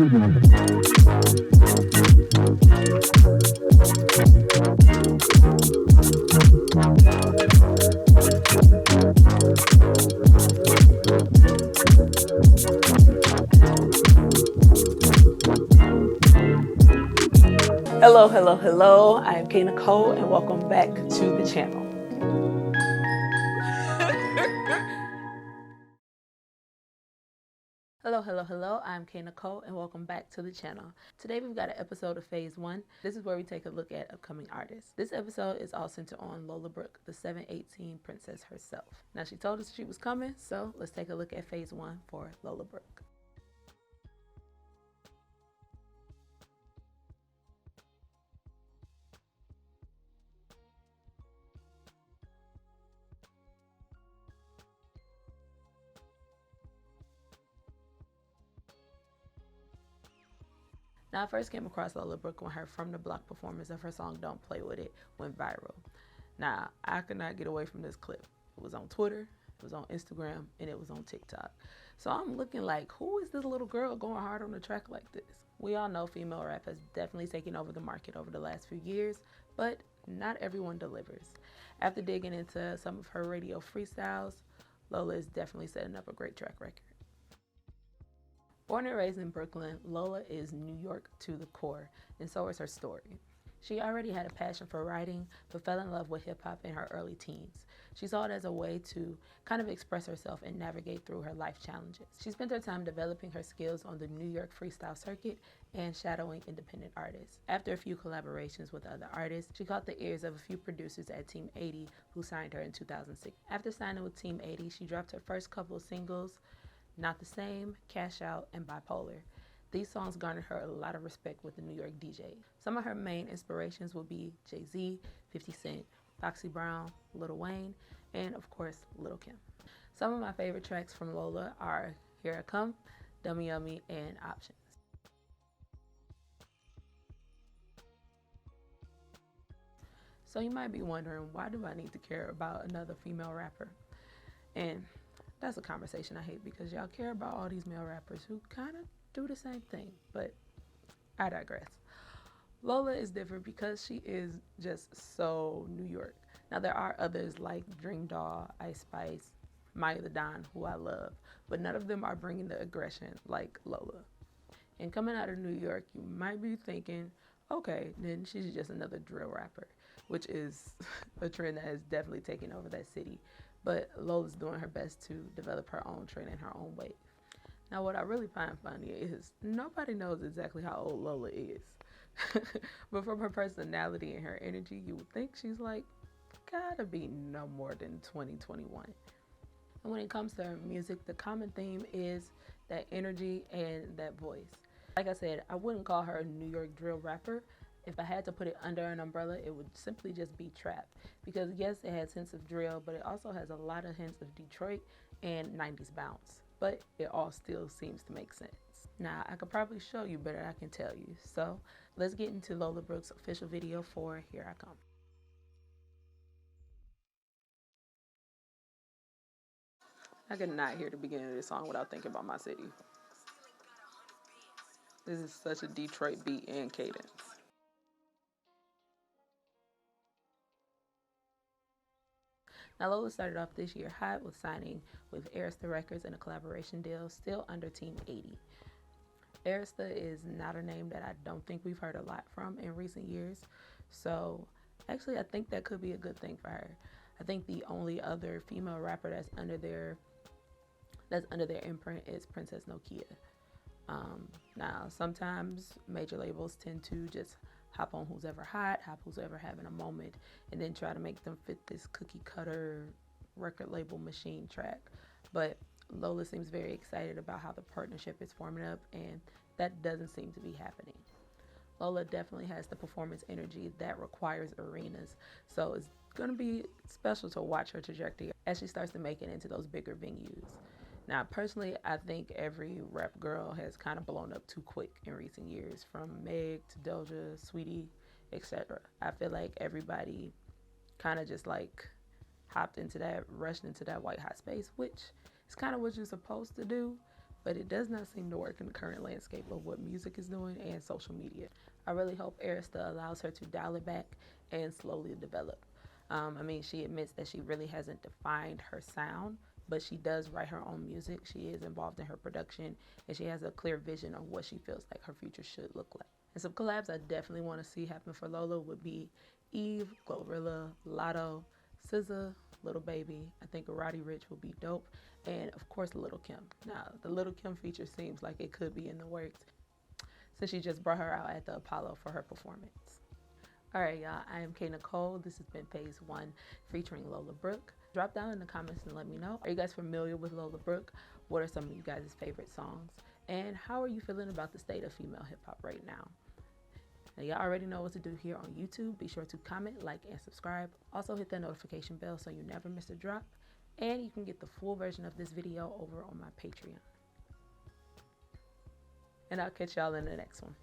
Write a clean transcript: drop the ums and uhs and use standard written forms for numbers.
Hello, hello, hello. I am Nikole and welcome back to the channel. Hello, hello, hello. I'm Nikole and welcome back to the channel. Today we've got an episode of Phase 1. This is where we take a look at upcoming artists. This episode is all centered on Lola Brooke, the 718 princess herself. Now she told us she was coming, so let's take a look at Phase 1 for Lola Brooke. Now, I first came across Lola Brooke when her From the Block performance of her song Don't Play With It went viral. Now, I could not get away from this clip. It was on Twitter, it was on Instagram, and it was on TikTok. So I'm looking like, who is this little girl going hard on the track like this? We all know female rap has definitely taken over the market over the last few years, but not everyone delivers. After digging into some of her radio freestyles, Lola is definitely setting up a great track record. Born and raised in Brooklyn, Lola is New York to the core, and so is her story. She already had a passion for writing, but fell in love with hip-hop in her early teens. She saw it as a way to kind of express herself and navigate through her life challenges. She spent her time developing her skills on the New York freestyle circuit and shadowing independent artists. After a few collaborations with other artists, she caught the ears of a few producers at Team 80 who signed her in 2006. After signing with Team 80, she dropped her first couple of singles, Not the Same, Cash Out, and Bipolar. These songs garnered her a lot of respect with the New York DJs. Some of her main inspirations will be Jay-Z, 50 Cent, Foxy Brown, Lil Wayne, and of course, Lil Kim. Some of my favorite tracks from Lola are Here I Come, Dummy Yummy, and Options. So you might be wondering, why do I need to care about another female rapper? And that's a conversation I hate because y'all care about all these male rappers who kind of do the same thing, but I digress. Lola is different because she is just so New York. Now there are others like Dream Doll, Ice Spice, Maya the Don, who I love, but none of them are bringing the aggression like Lola. And coming out of New York, you might be thinking, okay, then she's just another drill rapper, which is a trend that has definitely taken over that city. But Lola's doing her best to develop her own trend in her own way. Now, what I really find funny is nobody knows exactly how old Lola is. But from her personality and her energy, you would think she's like, gotta be no more than 2021. And when it comes to her music, the common theme is that energy and that voice. Like I said, I wouldn't call her a New York drill rapper. If I had to put it under an umbrella, it would simply just be trap. Because yes, it has hints of drill, but it also has a lot of hints of Detroit and 90s bounce. But it all still seems to make sense. Now, I could probably show you better than I can tell you. So let's get into Lola Brooke's official video for Here I Come. I could not hear the beginning of this song without thinking about my city. This is such a Detroit beat and cadence. Now, Lola started off this year hot with signing with Arista Records and a collaboration deal, still under Team 80. Arista is not a name that I don't think we've heard a lot from in recent years, so actually I think that could be a good thing for her. I think the only other female rapper that's under their imprint is Princess Nokia. Now, sometimes major labels tend to just hop on who's ever hot, hop who's ever having a moment, and then try to make them fit this cookie cutter record label machine track. But Lola seems very excited about how the partnership is forming up, and that doesn't seem to be happening. Lola definitely has the performance energy that requires arenas, so it's going to be special to watch her trajectory as she starts to make it into those bigger venues. Now, personally, I think every rap girl has kind of blown up too quick in recent years, from Meg to Doja, s2e1, etc. I feel like everybody kind of just like rushed into that white hot space, which is kind of what you're supposed to do. but it does not seem to work in the current landscape of what music is doing and social media. I really hope Arista allows her to dial it back and slowly develop. She admits that she really hasn't defined her sound, but she does write her own music. She is involved in her production, and she has a clear vision of what she feels like her future should look like. And some collabs I definitely want to see happen for Lola would be Eve, Glorilla, Lotto, SZA, Little Baby. I think Roddy Ricch will be dope, and of course Little Kim. Now, the Little Kim feature seems like it could be in the works since she just brought her out at the Apollo for her performance. Alright, y'all, I am Nikole. This has been Phase 1 featuring Lola Brooke. Drop down in the comments and let me know. Are you guys familiar with Lola Brooke? What are some of you guys' favorite songs? And how are you feeling about the state of female hip hop right now? Now, y'all already know what to do here on YouTube. Be sure to comment, like, and subscribe. Also, hit that notification bell so you never miss a drop. And you can get the full version of this video over on my Patreon. And I'll catch y'all in the next one.